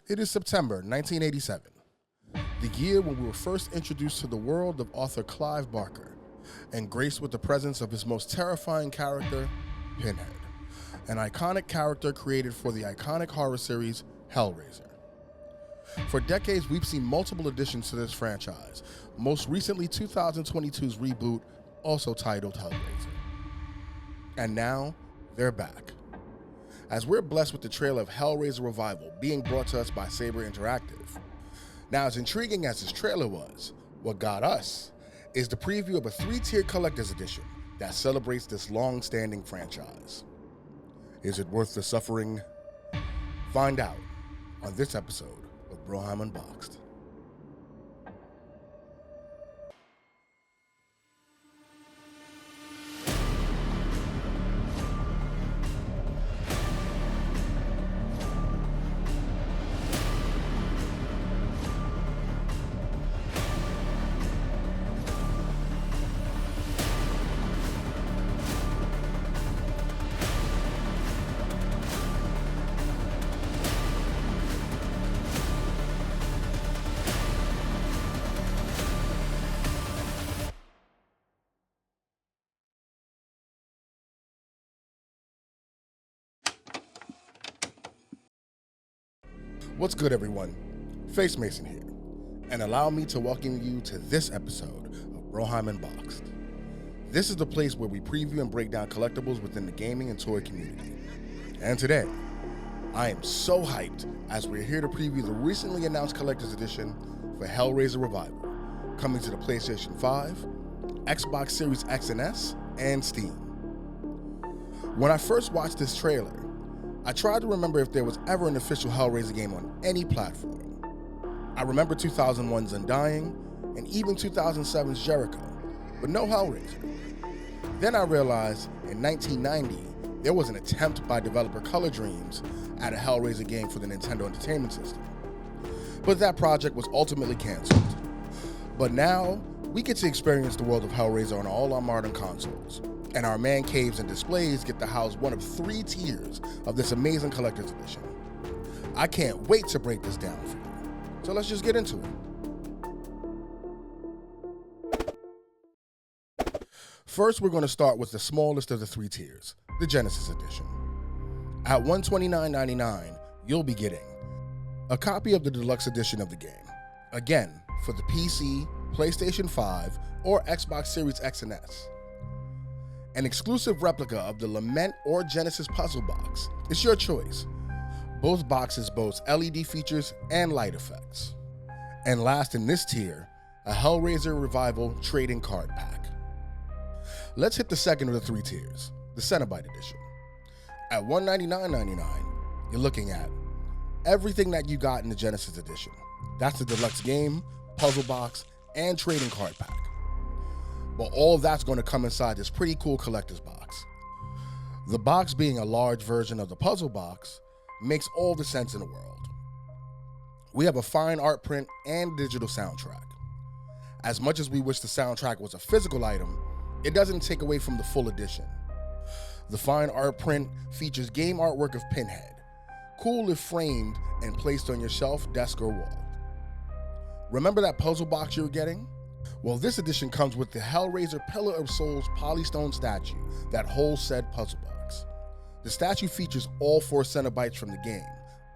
It is September 1987, the year when we were first introduced to the world of author Clive Barker and graced with the presence of his most terrifying character, Pinhead, an iconic character created for the iconic horror series Hellraiser. For decades, we've seen multiple additions to this franchise, most recently 2022's reboot, also titled Hellraiser. And now, they're back. As we're blessed with the trailer of Hellraiser Revival being brought to us by Saber Interactive. Now, as intriguing as this trailer was, what got us is the preview of a 3-tier collector's edition that celebrates this long-standing franchise. Is it worth the suffering? Find out on this episode of Broheim Unboxed. What's good, everyone? Face Mason here, and allow me to welcome you to this episode of Broheim Unboxed. This is the place where we preview and break down collectibles within the gaming and toy community. And today, I am so hyped as we're here to preview the recently announced collector's edition for Hellraiser Revival, coming to the PlayStation 5, Xbox Series X and S, and Steam. When I first watched this trailer, I tried to remember if there was ever an official Hellraiser game on any platform. I remember 2001's Undying and even 2007's Jericho, but no Hellraiser. Then I realized in 1990, there was an attempt by developer Color Dreams at a Hellraiser game for the Nintendo Entertainment System. But that project was ultimately canceled. But now, we get to experience the world of Hellraiser on all our modern consoles. And our man caves and displays get to house one of 3 tiers of this amazing collector's edition. I can't wait to break this down for you. So let's just get into it. First, we're going to start with the smallest of the 3 tiers, the Genesis edition. At $129.99, you'll be getting a copy of the deluxe edition of the game, again, for the PC, PlayStation 5, or Xbox Series X and S. An exclusive replica of the Lament or Genesis puzzle box. It's your choice. Both boxes boast LED features and light effects. And last in this tier, a Hellraiser Revival trading card pack. Let's hit the second of the 3 tiers, the Cenobite edition. At $199.99, you're looking at everything that you got in the Genesis edition. That's the deluxe game, puzzle box, and trading card pack. But all of that's going to come inside this pretty cool collector's box. The box being a large version of the puzzle box makes all the sense in the world. We have a fine art print and digital soundtrack. As much as we wish the soundtrack was a physical item, it doesn't take away from the full edition. The fine art print features game artwork of Pinhead, cool if framed and placed on your shelf, desk, or wall. Remember that puzzle box you were getting? Well, this edition comes with the Hellraiser Pillar of Souls polystone statue that holds said puzzle box. The statue features all 4 Cenobites from the game,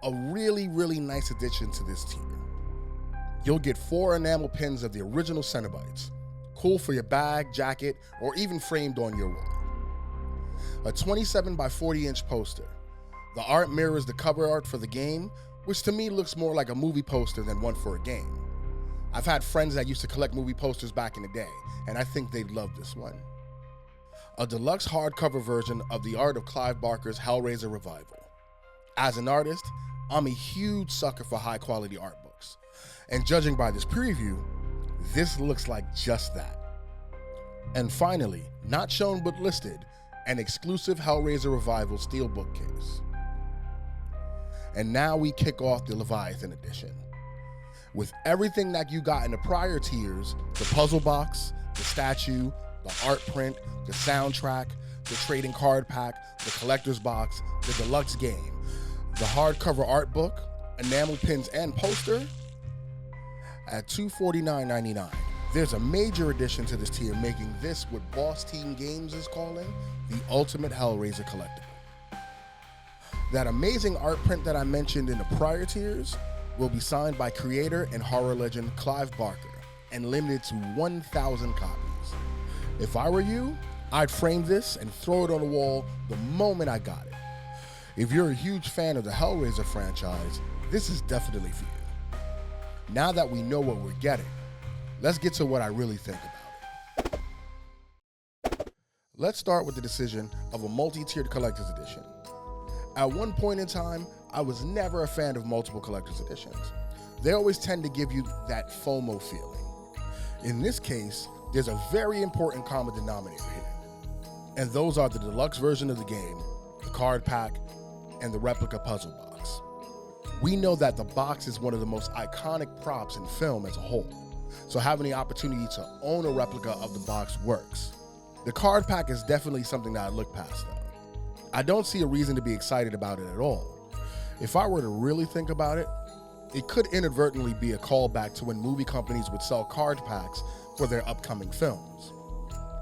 a really, really nice addition to this tier. You'll get 4 enamel pins of the original Cenobites, cool for your bag, jacket, or even framed on your wall. A 27 by 40 inch poster. The art mirrors the cover art for the game, which to me looks more like a movie poster than one for a game. I've had friends that used to collect movie posters back in the day, and I think they'd love this one. A deluxe hardcover version of the art of Clive Barker's Hellraiser Revival. As an artist, I'm a huge sucker for high-quality art books, and judging by this preview, this looks like just that. And finally, not shown but listed, an exclusive Hellraiser Revival steelbook case. And now we kick off the Leviathan edition. With everything that you got in the prior tiers, the puzzle box, the statue, the art print, the soundtrack, the trading card pack, the collector's box, the deluxe game, the hardcover art book, enamel pins and poster at $249.99. There's a major addition to this tier, making this what Boss Team Games is calling the ultimate Hellraiser collectible. That amazing art print that I mentioned in the prior tiers will be signed by creator and horror legend Clive Barker and limited to 1,000 copies. If I were you, I'd frame this and throw it on the wall the moment I got it. If you're a huge fan of the Hellraiser franchise, this is definitely for you. Now that we know what we're getting, let's get to what I really think about it. Let's start with the decision of a multi-tiered collector's edition. At one point in time, I was never a fan of multiple collector's editions. They always tend to give you that FOMO feeling. In this case, there's a very important common denominator here, and those are the deluxe version of the game, the card pack, and the replica puzzle box. We know that the box is one of the most iconic props in film as a whole, so having the opportunity to own a replica of the box works. The card pack is definitely something that I look past though. I don't see a reason to be excited about it at all. If I were to really think about it, it could inadvertently be a callback to when movie companies would sell card packs for their upcoming films.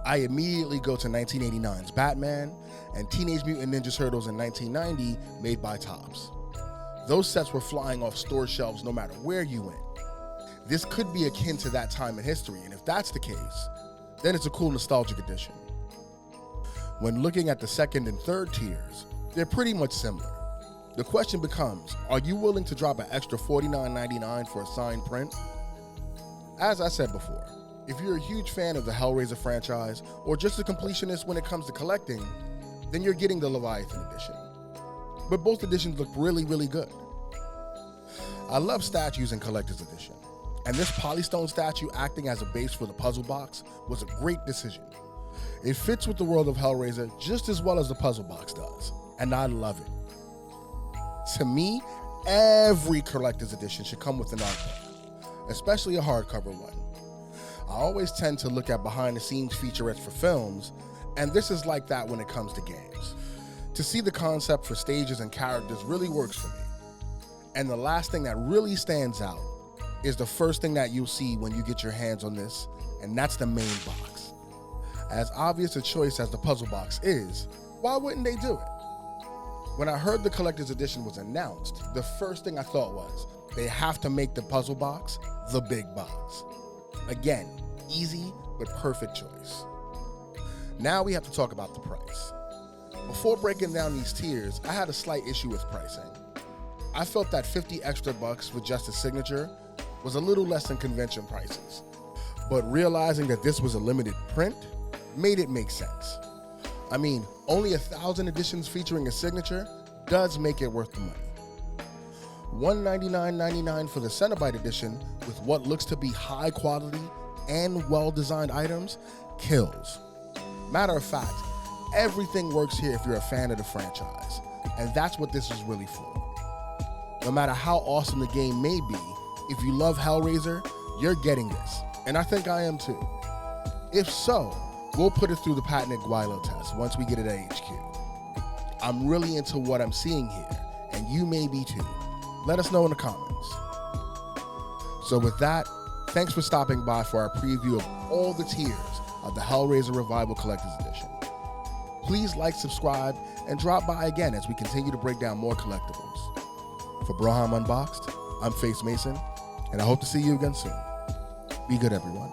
I immediately go to 1989's Batman and Teenage Mutant Ninja Turtles in 1990 made by Topps. Those sets were flying off store shelves no matter where you went. This could be akin to that time in history, and if that's the case, then it's a cool nostalgic addition. When looking at the second and third tiers, they're pretty much similar. The question becomes, are you willing to drop an extra $49.99 for a signed print? As I said before, if you're a huge fan of the Hellraiser franchise or just a completionist when it comes to collecting, then you're getting the Leviathan edition. But both editions look really, really good. I love statues in Collector's Edition, and this Polystone statue acting as a base for the puzzle box was a great decision. It fits with the world of Hellraiser just as well as the puzzle box does, and I love it. To me, every Collector's Edition should come with an art book, especially a hardcover one. I always tend to look at behind-the-scenes featurettes for films, and this is like that when it comes to games. To see the concept for stages and characters really works for me. And the last thing that really stands out is the first thing that you'll see when you get your hands on this, and that's the main box. As obvious a choice as the puzzle box is, why wouldn't they do it? When I heard the Collector's Edition was announced, the first thing I thought was, they have to make the puzzle box the big box. Again, easy but perfect choice. Now we have to talk about the price. Before breaking down these tiers, I had a slight issue with pricing. I felt that 50 extra bucks for just a signature was a little less than convention prices, but realizing that this was a limited print made it make sense. I mean, only 1,000 editions featuring a signature does make it worth the money. $199.99 for the Cenobite edition with what looks to be high quality and well-designed items kills. Matter of fact, everything works here if you're a fan of the franchise, and that's what this is really for. No matter how awesome the game may be, if you love Hellraiser, you're getting this, and I think I am too. If so, we'll put it through the patented Guilo test once we get it at HQ. I'm really into what I'm seeing here, and you may be too. Let us know in the comments. So with that, thanks for stopping by for our preview of all the tiers of the Hellraiser Revival Collector's Edition. Please like, subscribe, and drop by again as we continue to break down more collectibles. For Broheim Unboxed, I'm Face Mason, and I hope to see you again soon. Be good, everyone.